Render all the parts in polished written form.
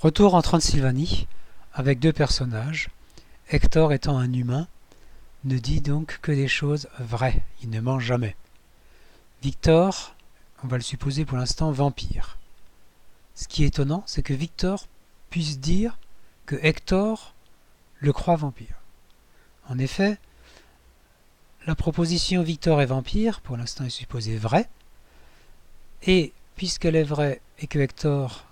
Retour en Transylvanie, avec deux personnages. Hector étant un humain, ne dit donc que des choses vraies, il ne ment jamais. Victor, on va le supposer pour l'instant vampire. Ce qui est étonnant, c'est que Victor puisse dire que Hector le croit vampire. En effet, la proposition Victor est vampire, pour l'instant est supposée vraie, et puisqu'elle est vraie et que Hector,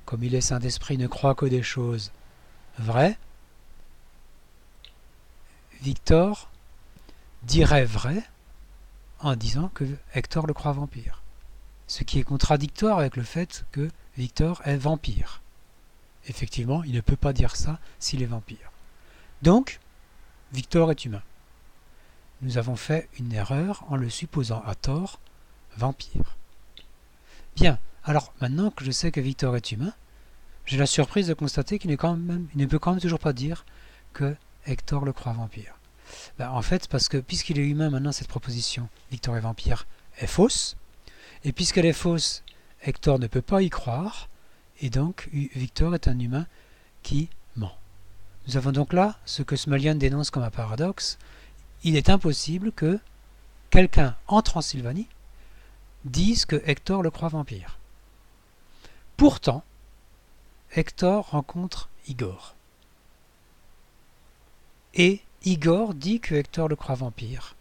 comme il est saint d'esprit, ne croit que des choses vraies, Victor dirait vrai en disant que Hector le croit vampire. Ce qui est contradictoire avec le fait que Victor est vampire. Effectivement, il ne peut pas dire ça s'il est vampire. Donc, Victor est humain. Nous avons fait une erreur en le supposant à tort vampire. Bien, alors maintenant que je sais que Victor est humain, j'ai la surprise de constater qu'il ne peut quand même toujours pas dire que Hector le croit vampire. En fait, parce que puisqu'il est humain maintenant, cette proposition Victor est vampire est fausse, et puisqu'elle est fausse, Hector ne peut pas y croire, et donc Victor est un humain qui ment. Nous avons donc là ce que Smalian dénonce comme un paradoxe. Il est impossible que quelqu'un en Transylvanie dise que Hector le croit vampire. Pourtant, Hector rencontre Igor. Et Igor dit que Hector le croit vampire.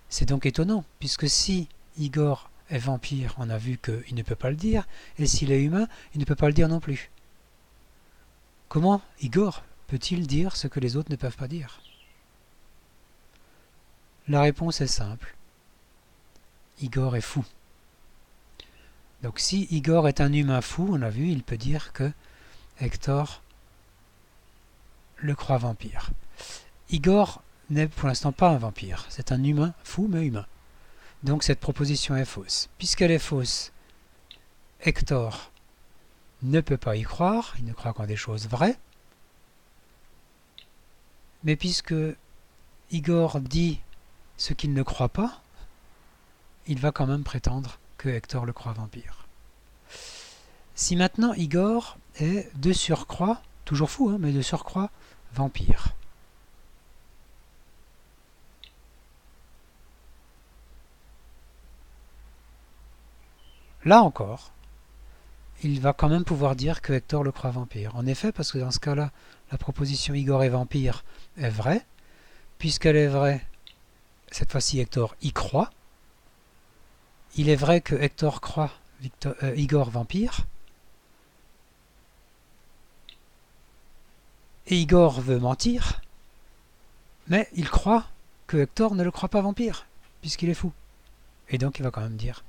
C'est donc étonnant, puisque si Igor est vampire, on a vu qu'il ne peut pas le dire, et s'il est humain, il ne peut pas le dire non plus. Comment Igor peut-il dire ce que les autres ne peuvent pas dire? La réponse est simple. Igor est fou. Donc si Igor est un humain fou, on a vu, il peut dire que Hector le croit vampire. Igor n'est pour l'instant pas un vampire, c'est un humain fou mais humain. Donc cette proposition est fausse. Puisqu'elle est fausse, Hector ne peut pas y croire, il ne croit qu'en des choses vraies. Mais puisque Igor dit ce qu'il ne croit pas, il va quand même prétendre que Hector le croit vampire. Si maintenant Igor est de surcroît, toujours fou, mais de surcroît vampire. Là encore, il va quand même pouvoir dire que Hector le croit vampire. En effet, parce que dans ce cas-là, la proposition Igor est vampire est vraie. Puisqu'elle est vraie, cette fois-ci Hector y croit. Il est vrai que Hector croit Igor vampire. Et Igor veut mentir, mais il croit que Hector ne le croit pas vampire, puisqu'il est fou. Et donc il va quand même dire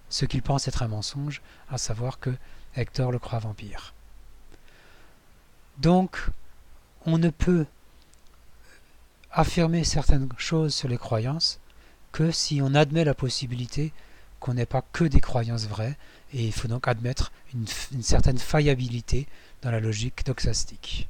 ce qu'il pense être un mensonge, à savoir que Hector le croit vampire. Donc, on ne peut affirmer certaines choses sur les croyances que si on admet la possibilité qu'on n'ait pas que des croyances vraies, et il faut donc admettre une certaine faillibilité dans la logique doxastique.